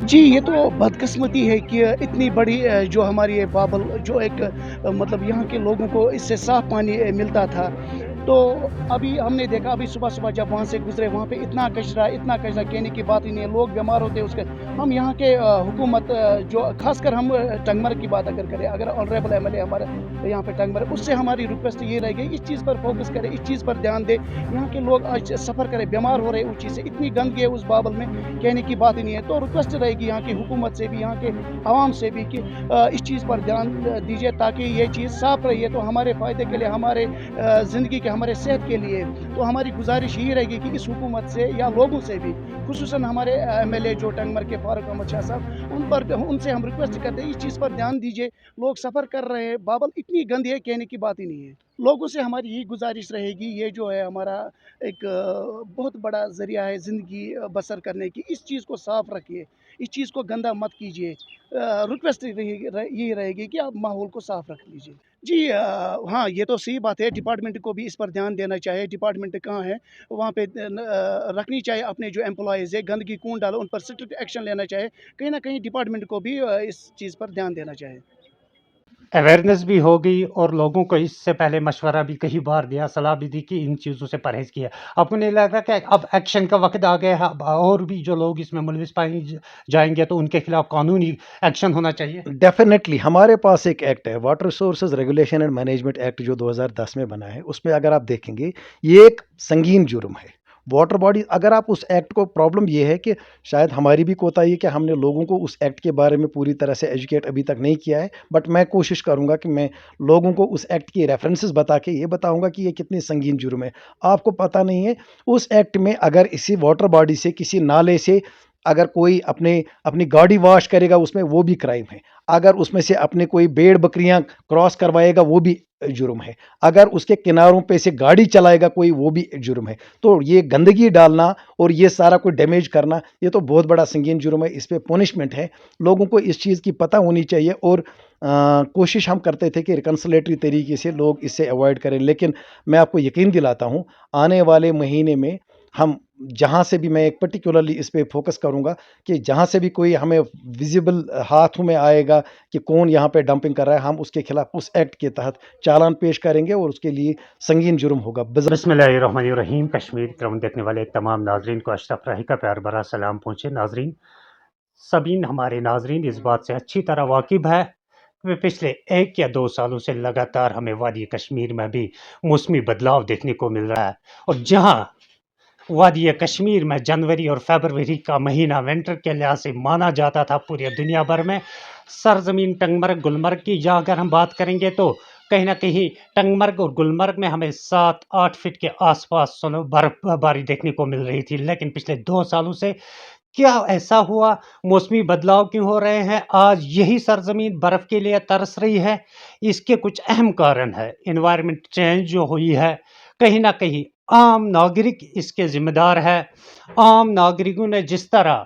जी, ये तो बदकिस्मती है कि इतनी बड़ी जो हमारी ये बाबल जो एक मतलब यहाँ के लोगों को इससे साफ़ पानी मिलता था। तो अभी हमने देखा अभी सुबह-सुबह जब वहाँ से गुज़रे वहाँ पे इतना कचरा कहने की बात ही नहीं है, लोग बीमार होते हैं उसके। हम यहाँ के हुकूमत जो ख़ासकर हम टंगमर्ग की बात अगर करें, अगर ऑनरेबल एमएलए हमारे यहाँ पे टंगमर्ग, उससे हमारी रिक्वेस्ट ये रहेगी इस चीज़ पर फ़ोकस करें, इस चीज़ पर ध्यान दें। यहाँ के लोग आज सफ़र करें, बीमार हो रहे हैं उस चीज़ से, इतनी गंदगी है उस बाबल में, कहने की बात ही नहीं है। तो रिक्वेस्ट रहेगी यहाँ की हुकूमत से भी, यहाँ के अवाम से भी कि इस चीज़ पर ध्यान दीजिए ताकि ये चीज़ साफ़ रही है, तो हमारे फ़ायदे के लिए, हमारे ज़िंदगी के, हमारे सेहत के लिए। तो हमारी गुज़ारिश यही रहेगी कि इस हुकूमत से या लोगों से भी, ख़ुसूसन हमारे एमएलए जो टंगमर्ग के फारूक अहमद शाह साहब, उनसे हम रिक्वेस्ट करते हैं इस चीज़ पर ध्यान दीजिए। लोग सफ़र कर रहे हैं, बाबल इतनी गंदी है कहने की बात ही नहीं है। लोगों से हमारी यही गुज़ारिश रहेगी, ये जो है हमारा एक बहुत बड़ा ज़रिया है ज़िंदगी बसर करने की, इस चीज़ को साफ़ रखिए, इस चीज़ को गंदा मत कीजिए। रिक्वेस्ट यही रहेगी कि आप माहौल को साफ़ रख लीजिए। जी हाँ, ये तो सही बात है, डिपार्टमेंट को भी इस पर ध्यान देना चाहिए। डिपार्टमेंट कहाँ है, वहाँ पे रखनी चाहिए अपने जो एम्प्लॉइज़ है, गंदगी कौन डाला, उन पर स्ट्रिक्ट एक्शन लेना चाहिए। कहीं न कहीं डिपार्टमेंट को भी इस चीज़ पर ध्यान देना चाहिए। अवेयरनेस भी हो गई और लोगों को इससे पहले मशवरा भी कई बार दिया, सलाह भी दी कि इन चीज़ों से परहेज़ किया। आपको नहीं लगता कि अब एक्शन का वक़्त आ गया है, अब और भी जो लोग इसमें मुलविस पाए जाएँगे तो उनके खिलाफ कानूनी एक्शन होना चाहिए? डेफिनेटली हमारे पास एक एक्ट है, water resources regulation and management act, जो 2010 में बना है। उसमें अगर आप देखेंगे, ये एक संगीन जुर्म है। वाटर बॉडी, अगर आप उस एक्ट को, प्रॉब्लम ये है कि शायद हमारी भी कोताही है कि हमने लोगों को उस एक्ट के बारे में पूरी तरह से एजुकेट अभी तक नहीं किया है। बट मैं कोशिश करूंगा कि मैं लोगों को उस एक्ट की रेफरेंसेस बता के ये बताऊंगा कि ये कितनी संगीन जुर्म है। आपको पता नहीं है, उस एक्ट में अगर इसी वाटर बॉडी से, किसी नाले से अगर कोई अपनी गाड़ी वॉश करेगा, उसमें वो भी क्राइम है। अगर उसमें से अपने कोई भेड़ बकरियां क्रॉस करवाएगा, वो भी जुर्म है। अगर उसके किनारों पे से गाड़ी चलाएगा कोई, वो भी जुर्म है। तो ये गंदगी डालना और ये सारा कुछ डैमेज करना, ये तो बहुत बड़ा संगीन जुर्म है। इस पे पनिशमेंट है। लोगों को इस चीज़ की पता होनी चाहिए। और कोशिश हम करते थे कि रिकन्सिलेटरी तरीके से लोग इससे अवॉइड करें। लेकिन मैं आपको यकीन दिलाता हूँ, आने वाले महीने में हम जहाँ से भी, मैं एक पर्टिकुलरली इस पे फोकस करूँगा कि जहाँ से भी कोई हमें विजिबल हाथों में आएगा कि कौन यहाँ पे डंपिंग कर रहा है, हम उसके खिलाफ उस एक्ट के तहत चालान पेश करेंगे और उसके लिए संगीन जुर्म होगा। बिस्मिल्लाहिर्रहमानिर्रहीम। कश्मीर क्रम देखने वाले तमाम नाजरीन को अशरफ राही का प्यार भरा सलाम पहुँचे। नाजरीन, सभी हमारे नाजरीन इस बात से अच्छी तरह वाकिफ़ है कि पिछले 1 या 2 सालों से लगातार हमें वादी कश्मीर में भी मौसमी बदलाव देखने को मिल रहा है। और जहाँ वादी कश्मीर में जनवरी और फरवरी का महीना विंटर के लिहाज से माना जाता था पूरी दुनिया भर में, सरजमीन टंगमर्ग गुलमर्ग की जहाँ अगर हम बात करेंगे तो कहीं ना कहीं टंगमर्ग और गुलमर्ग में हमें 7-8 फीट के आसपास बर्फबारी देखने को मिल रही थी। लेकिन पिछले 2 सालों से क्या ऐसा हुआ, मौसमी बदलाव क्यों हो रहे हैं, आज यही सरजमीन बर्फ़ के लिए तरस रही है? इसके कुछ अहम कारण है। एनवायरनमेंट चेंज जो हुई है, कहीं न कहीं आम नागरिक इसके ज़िम्मेदार है। आम नागरिकों ने जिस तरह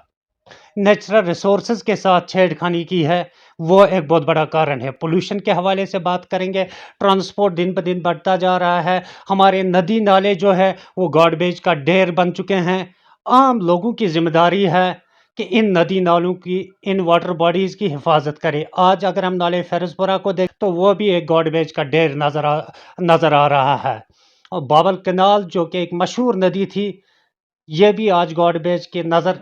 नेचुरल रिसोर्सेज के साथ छेड़खानी की है, वो एक बहुत बड़ा कारण है। पोल्यूशन के हवाले से बात करेंगे, ट्रांसपोर्ट दिन ब दिन बढ़ता जा रहा है। हमारे नदी नाले जो है वो गार्बेज का ढेर बन चुके हैं। आम लोगों की जिम्मेदारी है कि इन नदी नालों की, इन वाटर बॉडीज़ की हिफाजत करें। आज अगर हम नाले फेरोज़पुरा को देखें तो वो भी एक गार्बेज का ढेर नज़र आ रहा है। और बाबल कैनाल जो कि एक मशहूर नदी थी, ये भी आज गार्बेज के नज़र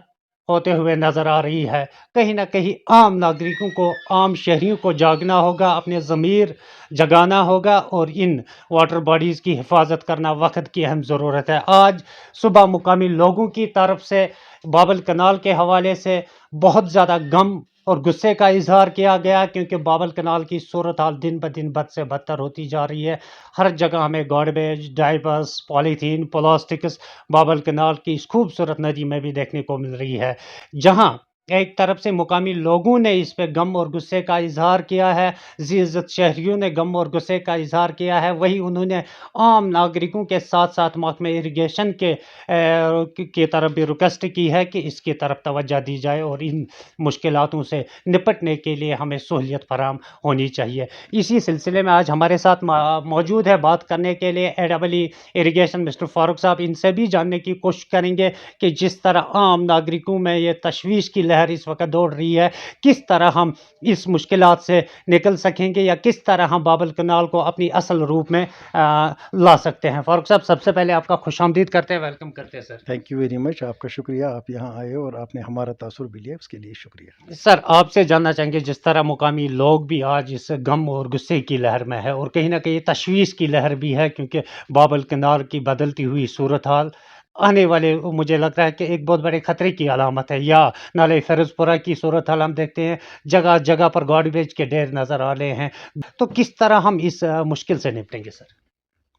होते हुए नज़र आ रही है। कहीं न कहीं आम नागरिकों को, आम शहरियों को जागना होगा, अपने ज़मीर जगाना होगा और इन वाटर बॉडीज़ की हिफाजत करना वक़्त की अहम ज़रूरत है। आज सुबह मुकामी लोगों की तरफ से बाबल कैनाल के हवाले से बहुत ज़्यादा गम और गुस्से का इज़हार किया गया, क्योंकि बाबल कैनाल की सूरत हाल दिन ब दिन बद से बदतर होती जा रही है। हर जगह हमें गार्बेज, डायपर्स, पॉलीथीन, प्लास्टिक्स बाबल कैनाल की इस खूबसूरत नदी में भी देखने को मिल रही है। जहाँ एक तरफ से मुकामी लोगों ने इस पे गम और गुस्से का इज़हार किया है, ज़ी-इज़्ज़त शहरियों ने गम और गुस्से का इज़हार किया है, वहीं उन्होंने आम नागरिकों के साथ-साथ महकमे इरिगेशन की तरफ भी रिक्वेस्ट की है कि इसकी तरफ तवज्जो दी जाए और इन मुश्किलातों से निपटने के लिए हमें सहूलियत फराहम होनी चाहिए। इसी सिलसिले में आज हमारे साथ मौजूद है बात करने के लिए एडब्ल्यू इरिगेशन मिस्टर फारूक साहब। इनसे भी जानने की कोशिश करेंगे कि जिस तरह आम नागरिकों में ये तशवीश की लहर लहर इस वक्त दौड़ रही है, किस तरह हम इस मुश्किलात से निकल सकेंगे या किस तरह हम बाबल कनाल को अपनी असल रूप में ला सकते हैं। फारूक साहब, सबसे पहले आपका खुशामदीद करते हैं, वेलकम करते हैं sir. Thank you very much, आपका शुक्रिया, आप यहाँ आए और आपने हमारा तासुर भी लिया, उसके लिए शुक्रिया। सर, आपसे जानना चाहेंगे, जिस तरह मुकामी लोग भी आज इस गम और गुस्से की लहर में है और कहीं ना कहीं तशवीश की लहर भी है, क्योंकि बाबल किनार की बदलती हुई सूरत हाल आने वाले, मुझे लगता है कि एक बहुत बड़े खतरे की अलामत है। या नाले फिरोजपुरा की सूरत हाल हम देखते हैं, जगह जगह पर गार्बेज के ढेर नजर आ रहे हैं। तो किस तरह हम इस मुश्किल से निपटेंगे सर?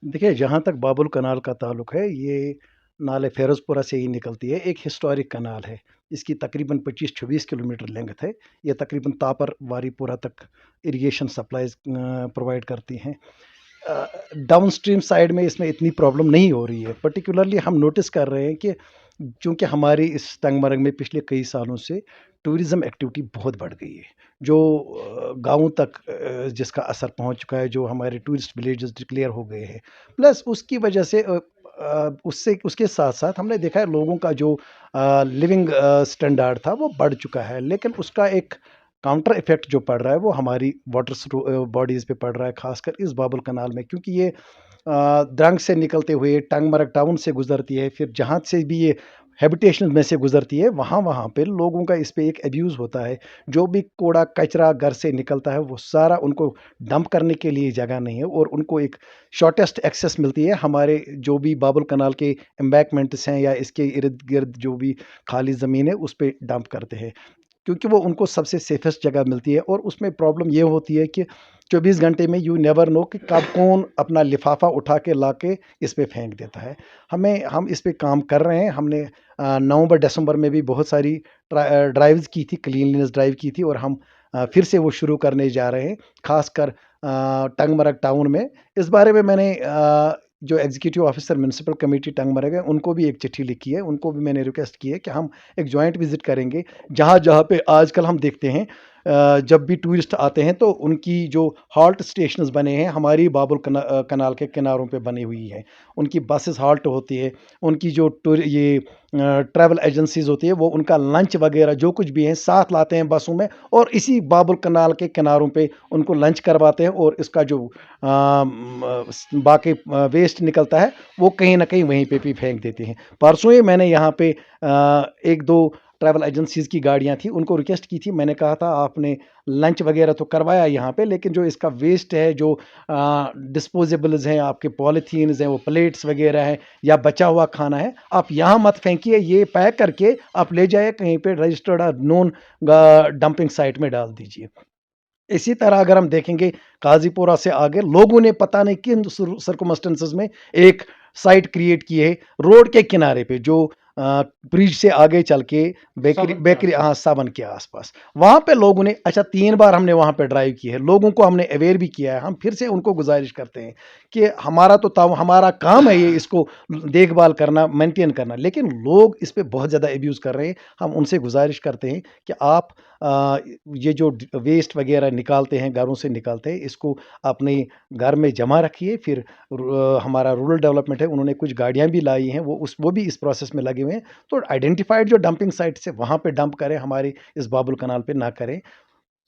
देखिए, जहाँ तक बाबुल कनाल का ताल्लुक है, ये नाले फ़िरोज़पुरा से ही निकलती है। एक हिस्टोरिक कनाल है, इसकी तकरीबन 25-26 किलोमीटर लेंथ है। ये तकरीबन तापर वारीपुरा तक इरिगेशन सप्लाईज़ प्रोवाइड करती हैं। डाउन स्ट्रीम साइड में इसमें इतनी प्रॉब्लम नहीं हो रही है। पर्टिकुलरली हम नोटिस कर रहे हैं कि चूँकि हमारी इस टंगमरग में पिछले कई सालों से टूरिज़्म एक्टिविटी बहुत बढ़ गई है, जो गाँवों तक जिसका असर पहुँच चुका है, जो हमारे टूरिस्ट विलेजेस डिक्लेयर हो गए हैं। प्लस उसकी वजह से उससे उसके साथ-साथ हमने देखा है लोगों का जो लिविंग स्टैंडर्ड था वो बढ़ चुका है। लेकिन उसका एक काउंटर इफ़ेक्ट जो पड़ रहा है वो हमारी वाटर बॉडीज़ पे पड़ रहा है, ख़ासकर इस बाबुल कनाल में, क्योंकि ये द्रंग से निकलते हुए टंगमरग टाउन से गुज़रती है, फिर जहाँ से भी ये हैबिटेशन में से गुज़रती है, वहाँ पे लोगों का इस पे एक अब्यूज़ होता है। जो भी कूड़ा कचरा घर से निकलता है वो सारा उनको डंप करने के लिए जगह नहीं है और उनको एक शॉर्टेस्ट एक्सेस मिलती है हमारे जो भी बाबुल कनाल के एम्बैंकमेंट्स हैं या इसके इर्द-गिर्द जो भी खाली ज़मीन है उस पे डंप करते हैं। क्योंकि वो उनको सबसे सेफेस्ट जगह मिलती है और उसमें प्रॉब्लम ये होती है कि 24 घंटे में यू नेवर नो कि कब कौन अपना लिफाफा उठा के ला के इस पे फेंक देता है। हम इस पे काम कर रहे हैं। हमने नवंबर दिसंबर में भी बहुत सारी ड्राइव्स की थी, क्लीनलीनेस ड्राइव की थी और हम फिर से वो शुरू करने जा रहे हैं, खासकर टंगमरग टाउन में। इस बारे में मैंने जो एग्जीक्यूटिव ऑफिसर म्युनिसिपल कमेटी टंगमरग है उनको भी एक चिट्ठी लिखी है। उनको भी मैंने रिक्वेस्ट की है कि हम एक जॉइंट विजिट करेंगे, जहाँ पे आजकल हम देखते हैं जब भी टूरिस्ट आते हैं तो उनकी जो हॉल्ट स्टेशंस बने हैं हमारी बाबुल कनाल के किनारों पे बनी हुई हैं। उनकी बसेस हॉल्ट होती है, उनकी जो ट्रैवल एजेंसीज होती है वो उनका लंच वगैरह जो कुछ भी है साथ लाते हैं बसों में और इसी बाबुल कनाल के किनारों पे उनको लंच करवाते हैं और इसका जो बाकी वेस्ट निकलता है वो कहीं ना कहीं वहीं पे भी फेंक देते हैं। परसों ही मैंने यहाँ पे एक दो ट्रैवल एजेंसीज़ की गाड़ियाँ थी, उनको रिक्वेस्ट की थी। मैंने कहा था आपने लंच वगैरह तो करवाया यहाँ पे, लेकिन जो इसका वेस्ट है, जो डिस्पोजेबल्स हैं, आपके पॉलीथीन्स हैं, वो प्लेट्स वगैरह हैं या बचा हुआ खाना है, आप यहाँ मत फेंकिए, ये पैक करके आप ले जाइए कहीं पे रजिस्टर्ड और नोन डंपिंग साइट में डाल दीजिए। इसी तरह अगर हम देखेंगे काजीपुरा से आगे लोगों ने पता नहीं किन सर्कमस्टेंसेस में एक साइट क्रिएट की है रोड के किनारे पे, जो ब्रिज से आगे चल के बेकरी सावन के बेकरी आसपास। हाँ, सावन के आसपास वहाँ पे लोगों ने 3 बार हमने वहाँ पे ड्राइव की है, लोगों को हमने अवेयर भी किया है। हम फिर से उनको गुजारिश करते हैं कि हमारा काम है ये इसको देखभाल करना, मेंटेन करना, लेकिन लोग इस पे बहुत ज़्यादा अब्यूज़ कर रहे हैं। हम उनसे गुजारिश करते हैं कि आप ये जो वेस्ट वगैरह निकालते हैं, घरों से निकालते हैं, इसको अपने घर में जमा रखिए। फिर हमारा रूरल डेवलपमेंट है, उन्होंने कुछ गाड़ियाँ भी लाई हैं, वो भी इस प्रोसेस में लगे हुए हैं। तो आइडेंटिफाइड जो डंपिंग साइट्स है वहाँ पे डंप करें, हमारे इस बाबुल कनाल पे ना करें।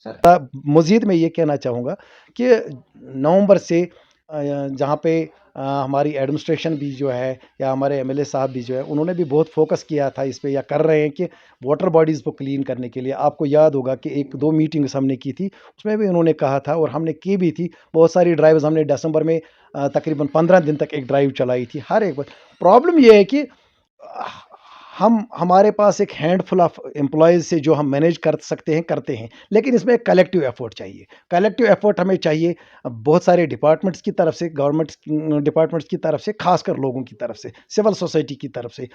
सर, मज़ीद मैं ये कहना चाहूँगा कि नवंबर से जहाँ पे हमारी एडमिनिस्ट्रेशन भी जो है या हमारे एमएलए साहब भी जो है उन्होंने भी बहुत फोकस किया था इस पे या कर रहे हैं कि वाटर बॉडीज़ को क्लीन करने के लिए। आपको याद होगा कि 1-2 मीटिंग्स हमने की थी, उसमें भी उन्होंने कहा था और हमने की भी थी। बहुत सारी ड्राइव्स हमने दिसंबर में तकरीबन 15 दिन तक एक ड्राइव चलाई थी। हर एक बार प्रॉब्लम ये है कि हमारे पास एक हैंडफुल ऑफ एम्प्लॉयज़ से जो हम मैनेज कर सकते हैं, करते हैं, लेकिन इसमें एक कलेक्टिव एफर्ट चाहिए। कलेक्टिव एफर्ट हमें चाहिए बहुत सारे डिपार्टमेंट्स की तरफ से, गवर्नमेंट डिपार्टमेंट्स की तरफ से, खासकर लोगों की तरफ से, सिविल सोसाइटी की तरफ से।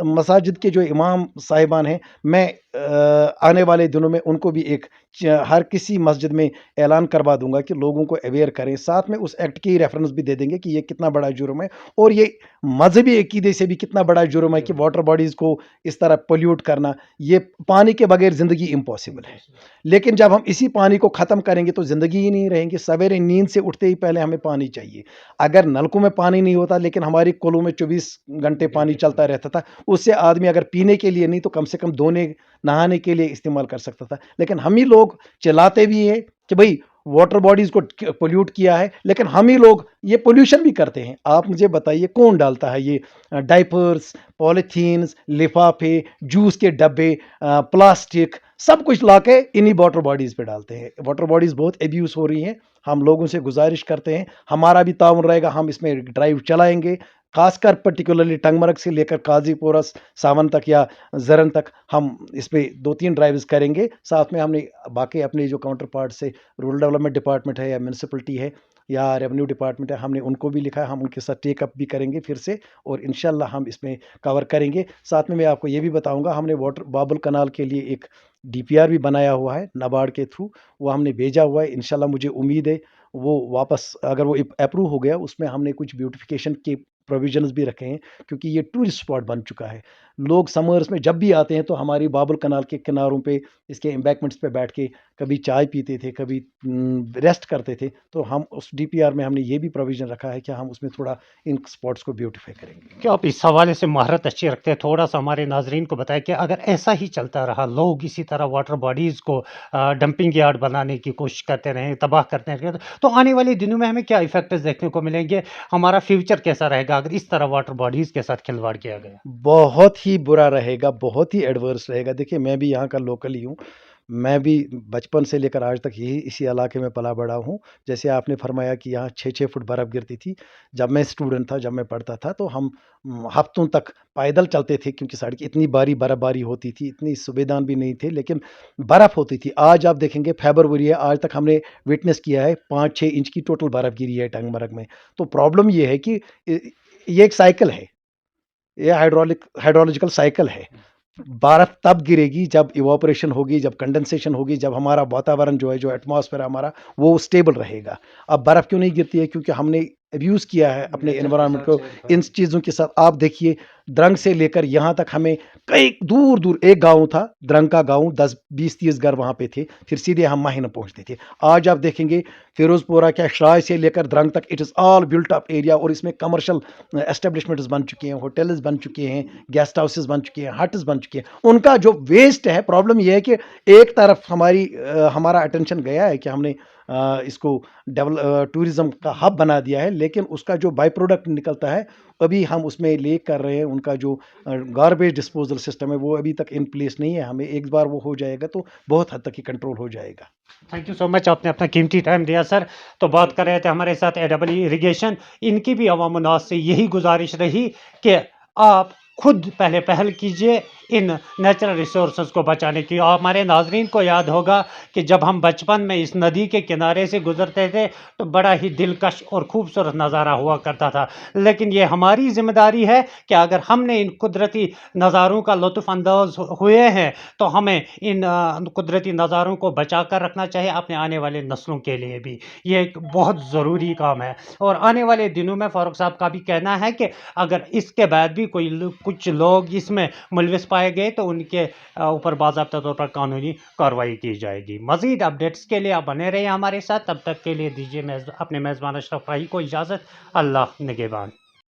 मसाजिद के जो इमाम साहिबान हैं, मैं आने वाले दिनों में उनको भी एक हर किसी मस्जिद में ऐलान करवा दूंगा कि लोगों को अवेयर करें, साथ में उस एक्ट की रेफरेंस भी दे देंगे कि ये कितना बड़ा जुर्म है और ये मजहबी अकीदे से भी कितना बड़ा जुर्म है कि वाटर बॉडीज़ को इस तरह पोल्यूट करना, ये पानी के बगैर ज़िंदगी इम्पॉसिबल है। लेकिन जब हम इसी पानी को ख़त्म करेंगे तो ज़िंदगी ही नहीं रहेंगी। सवेरे नींद से उठते ही पहले हमें पानी चाहिए। अगर नलकों में पानी नहीं होता लेकिन हमारी कुलों में 24 घंटे पानी चलता रहता था, उससे आदमी अगर पीने के लिए नहीं तो कम से कम धोने नहाने के लिए इस्तेमाल कर सकता था। लेकिन हम ही लोग चिल्लाते भी हैं कि भाई वाटर बॉडीज़ को पोल्यूट किया है, लेकिन हम ही लोग ये पोल्यूशन भी करते हैं। आप मुझे बताइए कौन डालता है ये डायपर्स, पॉलीथीन्स, लिफाफे, जूस के डब्बे, प्लास्टिक, सब कुछ लाके इन्हीं वाटर बॉडीज़ पे डालते हैं। वाटर बॉडीज़ बहुत एब्यूज़ हो रही हैं। हम लोगों से गुजारिश करते हैं, हमारा भी ताउन रहेगा, हम इसमें ड्राइव चलाएँगे। खासकर पर्टिकुलरली टंगमर्ग से लेकर काजीपुरस, सावन तक या ज़रन तक हम इस पे 2-3 ड्राइव्स करेंगे। साथ में हमने बाकी अपने जो काउंटर पार्ट से रूरल डेवलपमेंट डिपार्टमेंट है या म्युनिसिपैलिटी है या रेवेन्यू डिपार्टमेंट है, हमने उनको भी लिखा है, हम उनके साथ टेक अप भी करेंगे फिर से और इंशाल्लाह हम इसमें कवर करेंगे। साथ में मैं आपको ये भी बताऊंगा, हमने वाटर बाबुल कनाल के लिए एक डीपीआर भी बनाया हुआ है नाबार्ड के थ्रू, वो हमने भेजा हुआ है। इंशाल्लाह मुझे उम्मीद है वो वापस अगर वो अप्रूव हो गया, उसमें हमने कुछ ब्यूटिफिकेशन के प्रोविजंस भी रखे हैं, क्योंकि ये टूरिस्ट स्पॉट बन चुका है। लोग समर्स में जब भी आते हैं तो हमारी बाबुल कनाल के किनारों पे, इसके एम्बैंकमेंट्स पे बैठ के कभी चाय पीते थे, कभी रेस्ट करते थे। तो हम उस डीपीआर में हमने ये भी प्रोविज़न रखा है कि हम उसमें थोड़ा इन स्पॉट्स को ब्यूटिफाई करेंगे। क्या आप इस हवाले से महारत अच्छी रखते हैं? थोड़ा-सा हमारे नाज़रीन को बताएँ कि अगर ऐसा ही चलता रहा, लोग इसी तरह वाटर बॉडीज़ को डंपिंग यार्ड बनाने की कोशिश करते रहें, तबाह करते रहें, तो आने वाले दिनों में हमें क्या इफ़ेक्ट्स देखने को मिलेंगे? हमारा फ्यूचर कैसा रहेगा अगर इस तरह वाटर बॉडीज़ के साथ खिलवाड़ किया गया? बहुत ही बुरा रहेगा, बहुत ही एडवर्स रहेगा। देखिए, मैं भी यहाँ का लोकल ही हूँ। मैं भी बचपन से लेकर आज तक यही इसी इलाके में पला बड़ा हूँ। जैसे आपने फरमाया कि यहाँ 6-6 फुट बर्फ़ गिरती थी। जब मैं स्टूडेंट था, जब मैं पढ़ता था तो हम हफ़्तों तक पैदल चलते थे, क्योंकि सड़क इतनी बर्फ़बारी होती थी, इतनी सुविधाएँ भी नहीं थे, लेकिन बर्फ़ होती थी। आज आप देखेंगे फ़रवरी है, आज तक हमने विटनेस किया है 5-6 इंच की टोटल बर्फ़ गिरी है टंगमरग में। तो प्रॉब्लम ये है कि ये एक साइकिल है। ये हाइड्रोलॉजिकल साइकिल है। बर्फ तब गिरेगी जब इवापोरेशन होगी, जब कंडेंसेशन होगी, जब हमारा वातावरण जो है, जो एटमॉस्फेयर हमारा, वो स्टेबल रहेगा। अब बर्फ़ क्यों नहीं गिरती है? क्योंकि हमने अब्यूज़ किया है अपने एनवायरनमेंट को इन चीज़ों के साथ। आप देखिए, द्रंग से लेकर यहाँ तक हमें कई दूर-दूर, एक गाँव था द्रंग का गाँव, 10, 20, 30 घर वहाँ पे थे, फिर सीधे हम माहिना पहुँचते थे। आज आप देखेंगे फिरोज़पुरा क्या शाह से लेकर द्रंग तक it is all built up area, और इसमें कमर्शियल एस्टेब्लिशमेंट्स बन चुके हैं, होटल्स बन चुके हैं, गेस्ट हाउसेस बन चुके हैं, हट्स बन चुके हैं। उनका जो वेस्ट है, प्रॉब्लम ये है कि एक तरफ हमारा अटेंशन गया है कि हमने इसको टूरिज़्म का हब बना दिया है, लेकिन उसका जो बाई प्रोडक्ट निकलता है, अभी हम उसमें लीक कर रहे हैं। उनका जो गार्बेज डिस्पोजल सिस्टम है, वो अभी तक इन प्लेस नहीं है। हमें एक बार वो हो जाएगा तो बहुत हद तक ही कंट्रोल हो जाएगा। थैंक यू सो मच, आपने अपना कीमती टाइम दिया सर। तो बात कर रहे थे हमारे साथ एडब्ल्यू इरिगेशन, इनकी भी अवाम उन्नास से यही गुजारिश रही कि आप खुद पहले पहल कीजिए इन नेचुरल रिसोर्सेज को बचाने की। और हमारे नाजरीन को याद होगा कि जब हम बचपन में इस नदी के किनारे से गुजरते थे तो बड़ा ही दिलकश और खूबसूरत नज़ारा हुआ करता था। लेकिन ये हमारी ज़िम्मेदारी है कि अगर हमने इन कुदरती नज़ारों का लुत्फ़ अंदाज हुए हैं तो हमें इन कुदरती नज़ारों को बचा कर रखना चाहिए अपने आने वाले नस्लों के लिए भी। ये एक बहुत ज़रूरी काम है। और आने वाले दिनों में फ़ारूक साहब का भी कहना है कि अगर इसके बाद भी कुछ लोग इसमें मुलविस पाए गए तो उनके ऊपर बाज़ाब्ता तौर पर कानूनी कार्रवाई की जाएगी। मज़ीद अपडेट्स के लिए आप बने रहिए हमारे साथ। तब तक के लिए दीजिए अपने मेज़बान अशरफ भाई को इजाज़त। अल्लाह निगहबान।